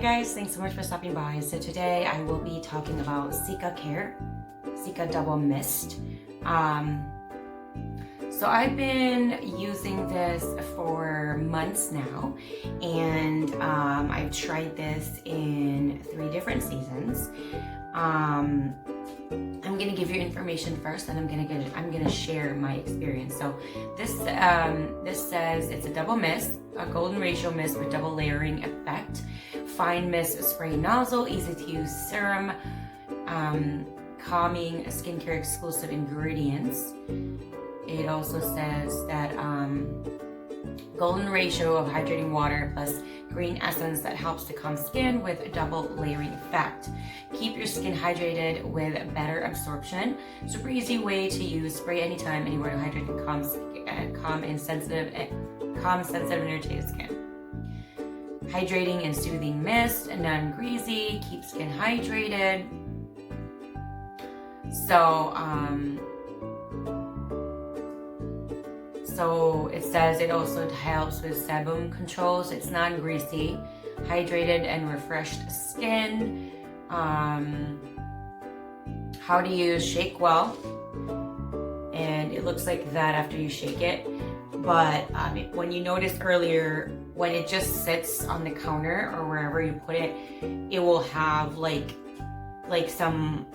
guys, thanks so much for stopping by. So today I will be talking about CICA Care, CICA Double Mist. So I've been using this for months now, and I've tried this in 3 different seasons. I'm gonna give you information first, and I'm gonna share my experience. So this says it's a double mist, a golden ratio mist with double layering effect, fine mist spray nozzle, easy to use serum, calming skincare exclusive ingredients. It also says that golden ratio of hydrating water plus green essence that helps to calm skin with a double layering effect. Keep your skin hydrated with better absorption. Super easy way to use. Spray anytime, anywhere to hydrate and calm sensitive and irritated skin. Hydrating and soothing mist, non-greasy, keep skin hydrated. So it says it also helps with sebum control, so it's non-greasy, hydrated and refreshed skin. How to use, shake well, and it looks like that after you shake it. But when you noticed earlier, when it just sits on the counter or wherever you put it, it will have like some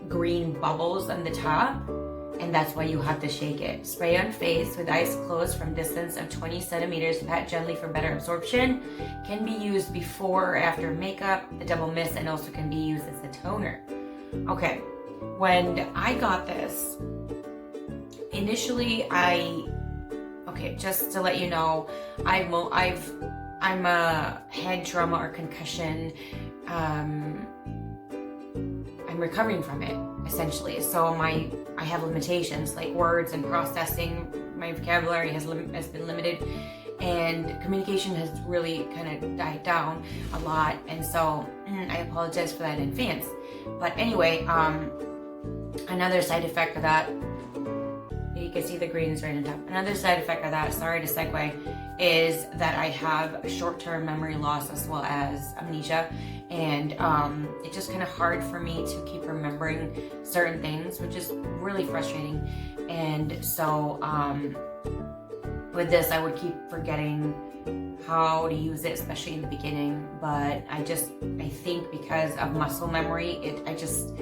green bubbles on the top. And that's why you have to shake it. Spray on face with eyes closed from distance of 20 centimeters. Pat gently for better absorption. Can be used before or after makeup, the double mist, and also can be used as a toner. Okay, when I got this, initially just to let you know, I'm a head trauma or concussion. I'm recovering from it, essentially. So I have limitations like words and processing. My vocabulary has been limited, and communication has really kind of died down a lot. And so I apologize for that in advance. But anyway, another side effect of that, you can see the greens right on top. Another side effect of that, sorry to segue, is that I have short-term memory loss as well as amnesia. And it's just kind of hard for me to keep remembering certain things, which is really frustrating. And so with this, I would keep forgetting how to use it, especially in the beginning. But I think because of muscle memory, I just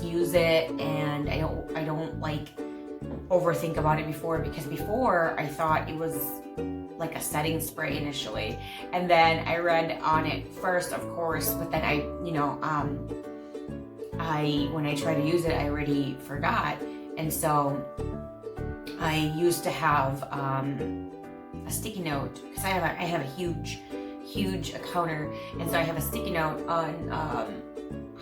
use it, and I don't like overthink about it because before I thought it was like a setting spray initially, and then I read on it first, of course, but then when I try to use it, I already forgot. And so I used to have a sticky note, because I have a huge counter, and so I have a sticky note on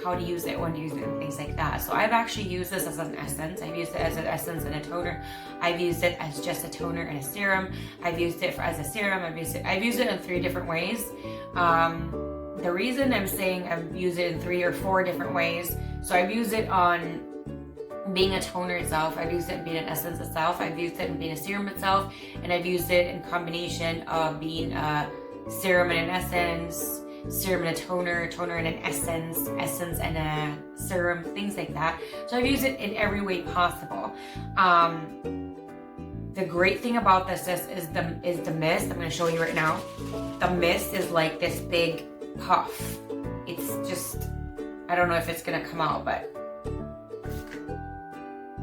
how to use it, when to use it, and things like that. So I've actually used this as an essence. I've used it as an essence and a toner. I've used it as just a toner and a serum. I've used it as a serum. I've used it in 3 different ways. The reason I'm saying I've used it in 3 or 4 different ways, so I've used it on being a toner itself, I've used it in being an essence itself, I've used it in being a serum itself, and I've used it in combination of being a serum and an essence, serum and a toner and an essence and a serum, things like that. So I've used it in every way possible. The great thing about this is the mist. I'm going to show you right now. The mist is like this big puff. It's just, I don't know if it's going to come out, but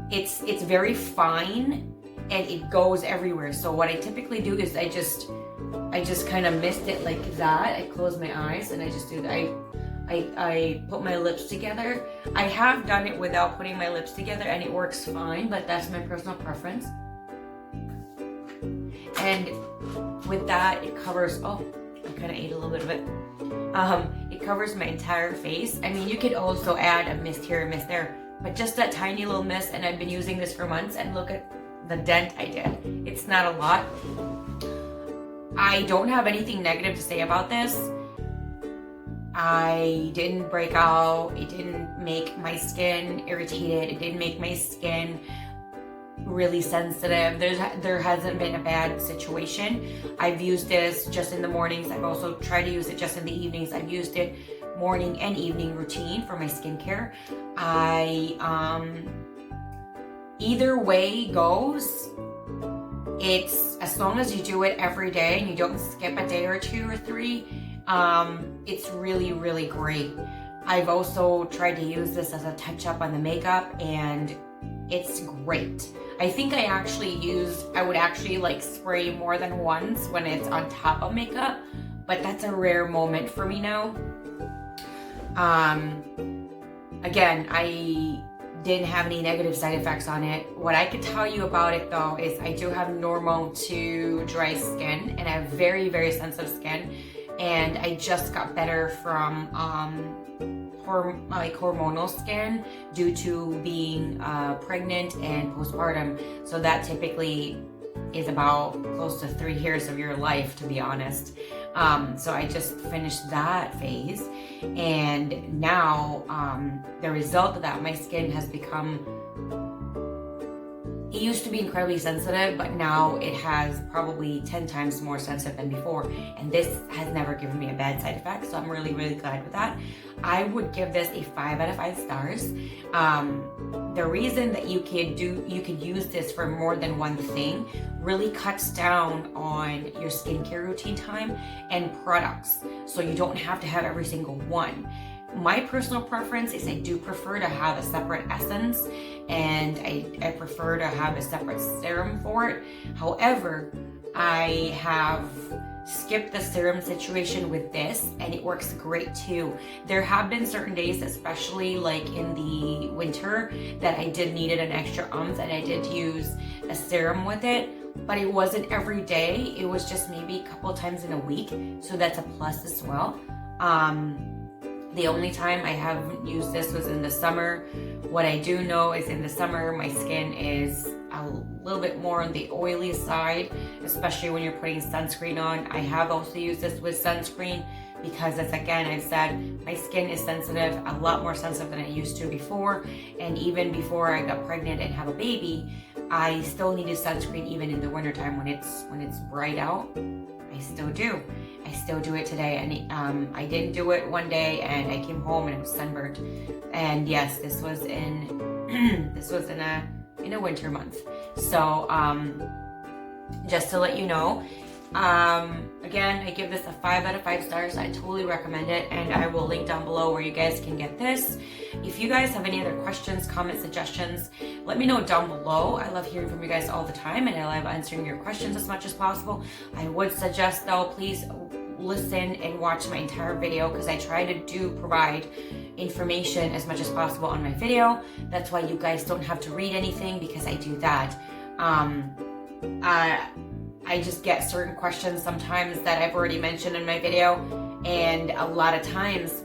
it's very fine, and it goes everywhere. So what I typically do is I just kind of mist it like that. I close my eyes and I just do that. I put my lips together. I have done it without putting my lips together, and it works fine, but that's my personal preference. And with that, it covers, I kind of ate a little bit of it. It covers my entire face. I mean, you could also add a mist here, a mist there, but just that tiny little mist, and I've been using this for months, and look at the dent I did. It's not a lot. I don't have anything negative to say about this. I didn't break out. It didn't make my skin irritated. It didn't make my skin really sensitive. There hasn't been a bad situation. I've used this just in the mornings. I've also tried to use it just in the evenings. I've used it morning and evening routine for my skincare. Either way goes, it's as long as you do it every day and you don't skip a day or 2 or 3, it's really, really great. I've also tried to use this as a touch-up on the makeup, and it's great. I think I would actually like spray more than once when it's on top of makeup, but that's a rare moment for me now. Again, I didn't have any negative side effects on it. What I could tell you about it though is I do have normal to dry skin, and I have very, very sensitive skin, and I just got better from hormonal skin due to being pregnant and postpartum. So that typically is about close to 3 years of your life, to be honest. So I just finished that phase, and now the result of that, my skin has become, it used to be incredibly sensitive, but now it has probably 10 times more sensitive than before, and this has never given me a bad side effect, so I'm really, really glad with that. I would give this a 5 out of 5 stars. The reason that you could use this for more than one thing really cuts down on your skincare routine time and products, so you don't have to have every single one. My personal preference is I do prefer to have a separate essence, and I prefer to have a separate serum for it. However, I have skipped the serum situation with this, and it works great too. There have been certain days, especially like in the winter, that I did needed an extra oomph, and I did use a serum with it, but it wasn't every day. It was just maybe a couple of times in a week, so that's a plus as well. The only time I haven't used this was in the summer. What I do know is in the summer, my skin is a little bit more on the oily side, especially when you're putting sunscreen on. I have also used this with sunscreen because, as again, I've said, my skin is sensitive, a lot more sensitive than I used to before. And even before I got pregnant and have a baby, I still needed sunscreen even in the wintertime when it's bright out. I still do. I still do it today, and I didn't do it one day, and I came home and it was sunburned. And yes, this was in a winter month. So just to let you know, again, I give this a 5 out of 5 stars. I totally recommend it, and I will link down below where you guys can get this. If you guys have any other questions, comments, suggestions, let me know down below. I love hearing from you guys all the time, and I love answering your questions as much as possible. I would suggest though, please listen and watch my entire video, because I try to provide information as much as possible on my video. That's why you guys don't have to read anything, because I do that. I just get certain questions sometimes that I've already mentioned in my video, and a lot of times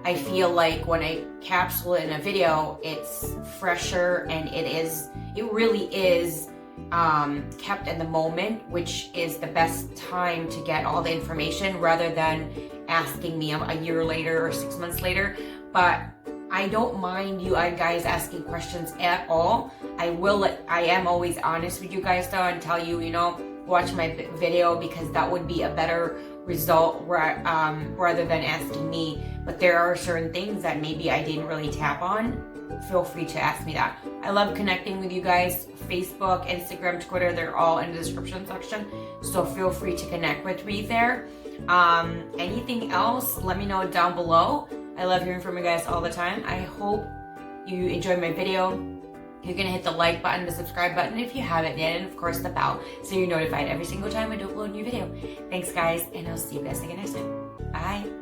I feel like when I capsule it in a video, it's fresher, and it really is kept in the moment, which is the best time to get all the information, rather than asking me a year later or 6 months later. But I don't mind you guys asking questions at all. I am always honest with you guys though, and tell you, watch my video, because that would be a better result rather than asking me. But there are certain things that maybe I didn't really tap on. Feel free to ask me that. I love connecting with you guys. Facebook, Instagram, Twitter, they're all in the description section, so feel free to connect with me there. Anything else, let me know down below. I love hearing from you guys all the time. I hope you enjoyed my video. You're gonna hit the like button, the subscribe button if you haven't yet, and of course the bell, so you're notified every single time I do upload a new video. Thanks guys, and I'll see you guys again next time. Bye.